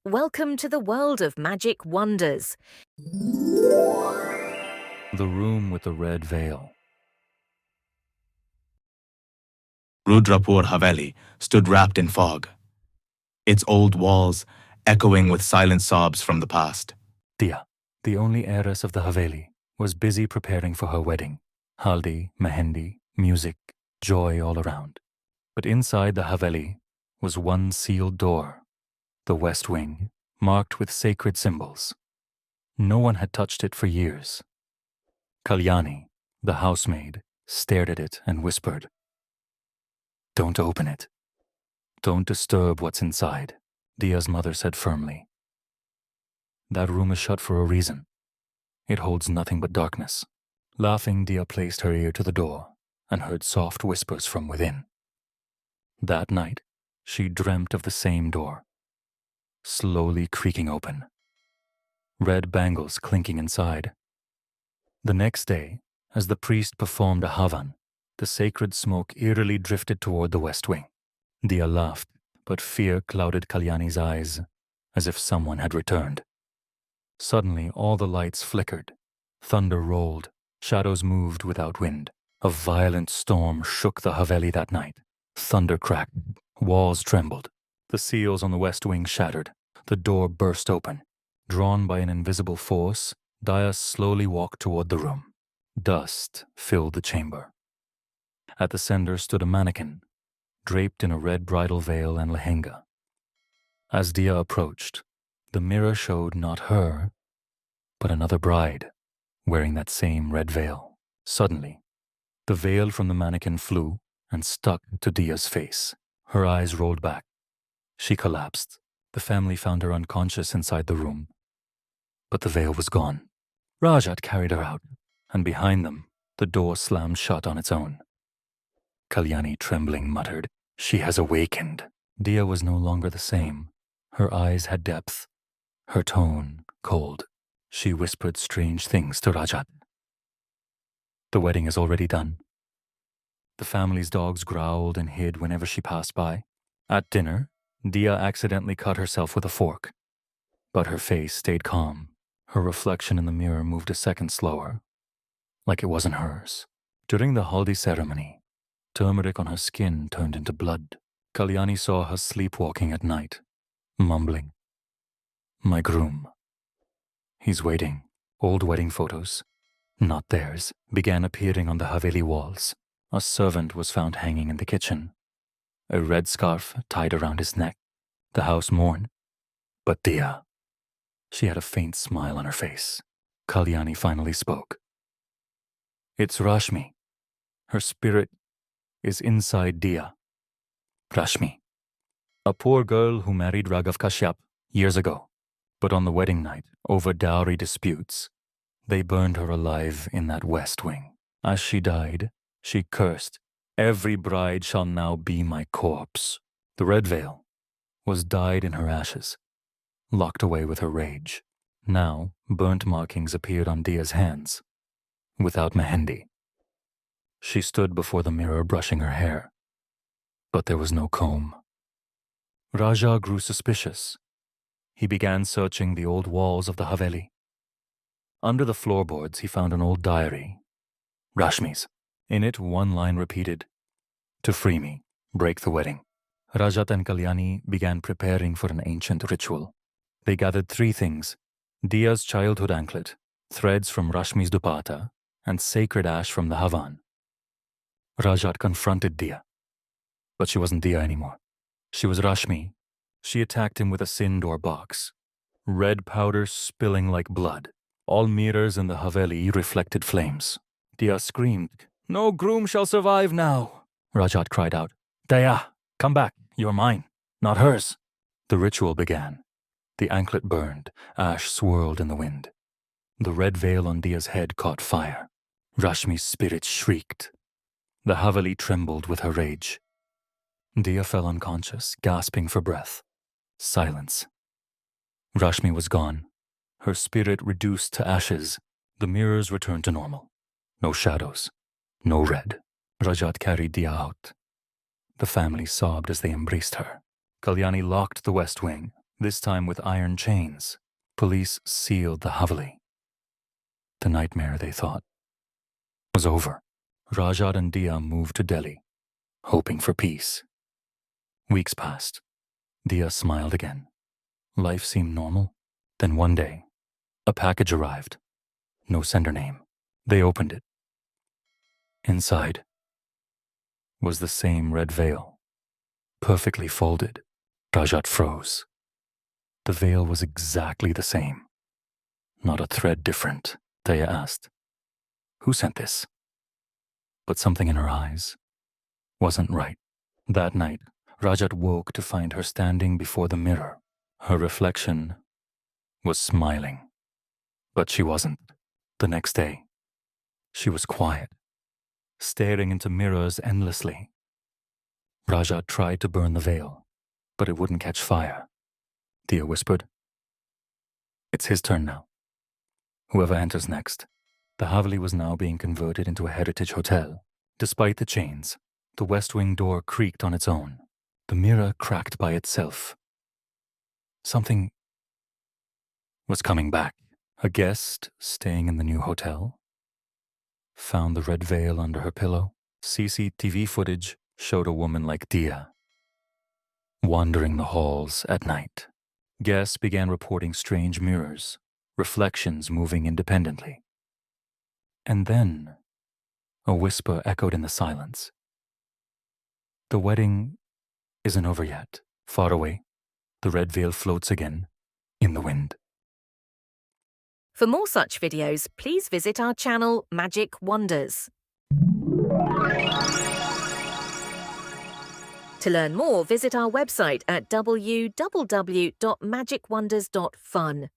Welcome to the world of magic wonders. The room with the red veil. Rudrapur Haveli stood wrapped in fog, its old walls echoing with silent sobs from the past. Dia, the only heiress of the Haveli, was busy preparing for her wedding. Haldi, mehendi, music, joy all around. But inside the Haveli was one sealed door, the west wing, marked with sacred symbols. No one had touched it for years. Kalyani, the housemaid, stared at it and whispered, "Don't open it. Don't disturb what's inside," Dia's mother said firmly. "That room is shut for a reason. It holds nothing but darkness." Laughing, Dia placed her ear to the door and heard soft whispers from within. That night, she dreamt of the same door, slowly creaking open, red bangles clinking inside. The next day, as the priest performed a havan, the sacred smoke eerily drifted toward the west wing. Dia laughed, but fear clouded Kalyani's eyes, as if someone had returned. Suddenly, all the lights flickered. Thunder rolled. Shadows moved without wind. A violent storm shook the Haveli that night. Thunder cracked. Walls trembled. The seals on the west wing shattered. The door burst open. Drawn by an invisible force, Dia slowly walked toward the room. Dust filled the chamber. At the center stood a mannequin, draped in a red bridal veil and lehenga. As Dia approached, the mirror showed not her, but another bride, wearing that same red veil. Suddenly, the veil from the mannequin flew and stuck to Dia's face. Her eyes rolled back. She collapsed. The family found her unconscious inside the room. But the veil was gone. Rajat carried her out, and behind them, the door slammed shut on its own. Kalyani, trembling, muttered, "She has awakened." Dia was no longer the same. Her eyes had depth, her tone cold. She whispered strange things to Rajat. The wedding is already done. The family's dogs growled and hid whenever she passed by. At dinner, Dia accidentally cut herself with a fork. But her face stayed calm. Her reflection in the mirror moved a second slower, like it wasn't hers. During the haldi ceremony, turmeric on her skin turned into blood. Kalyani saw her sleepwalking at night, mumbling, "My groom. He's waiting." Old wedding photos, not theirs, began appearing on the Haveli walls. A servant was found hanging in the kitchen, a red scarf tied around his neck. The house mourned, but Dia, she had a faint smile on her face. Kalyani finally spoke. "It's Rashmi. Her spirit is inside Dia." Rashmi, a poor girl who married Raghav Kashyap years ago. But on the wedding night, over dowry disputes, they burned her alive in that west wing. As she died, she cursed, "Every bride shall now be my corpse." The red veil was dyed in her ashes, locked away with her rage. Now, burnt markings appeared on Dia's hands, without mehendi. She stood before the mirror brushing her hair, but there was no comb. Raja grew suspicious. He began searching the old walls of the Haveli. Under the floorboards, he found an old diary, Rashmi's. In it, one line repeated, "To free me, break the wedding." Rajat and Kalyani began preparing for an ancient ritual. They gathered 3 things: Dia's childhood anklet, threads from Rashmi's dupatta, and sacred ash from the Havan. Rajat confronted Dia, but she wasn't Dia anymore. She was Rashmi. She attacked him with a sin door box, red powder spilling like blood. All mirrors in the Haveli reflected flames. Dia screamed, "No groom shall survive now!" Rajat cried out, "Daya, come back, you're mine, not hers." The ritual began. The anklet burned, ash swirled in the wind. The red veil on Dia's head caught fire. Rashmi's spirit shrieked. The Haveli trembled with her rage. Dia fell unconscious, gasping for breath. Silence. Rashmi was gone. Her spirit reduced to ashes. The mirrors returned to normal. No shadows. No red. Rajat carried Dia out. The family sobbed as they embraced her. Kalyani locked the west wing, This time with iron chains, police sealed the Haveli. The nightmare, they thought, was over. Rajat and Dia moved to Delhi, hoping for peace. Weeks passed. Dia smiled again. Life seemed normal. Then one day, a package arrived. No sender name. They opened it. Inside was the same red veil, perfectly folded. Rajat froze. The veil was exactly the same. Not a thread different, Dia asked. Who sent this? But something in her eyes wasn't right. That night, Rajat woke to find her standing before the mirror. Her reflection was smiling, but she wasn't. The next day, she was quiet, staring into mirrors endlessly. Rajat tried to burn the veil, but it wouldn't catch fire. Dia whispered, "It's his turn now. Whoever enters next." The Haveli was now being converted into a heritage hotel. Despite the chains, the west wing door creaked on its own. The mirror cracked by itself. Something was coming back. A guest staying in the new hotel found the red veil under her pillow. CCTV footage showed a woman like Dia wandering the halls at night. Guests began reporting strange mirrors, reflections moving independently. And then a whisper echoed in the silence. The wedding isn't over yet. Far away, the red veil floats again in the wind. For more such videos, please visit our channel Magic Wonders. To learn more, visit our website at www.magicwonders.fun.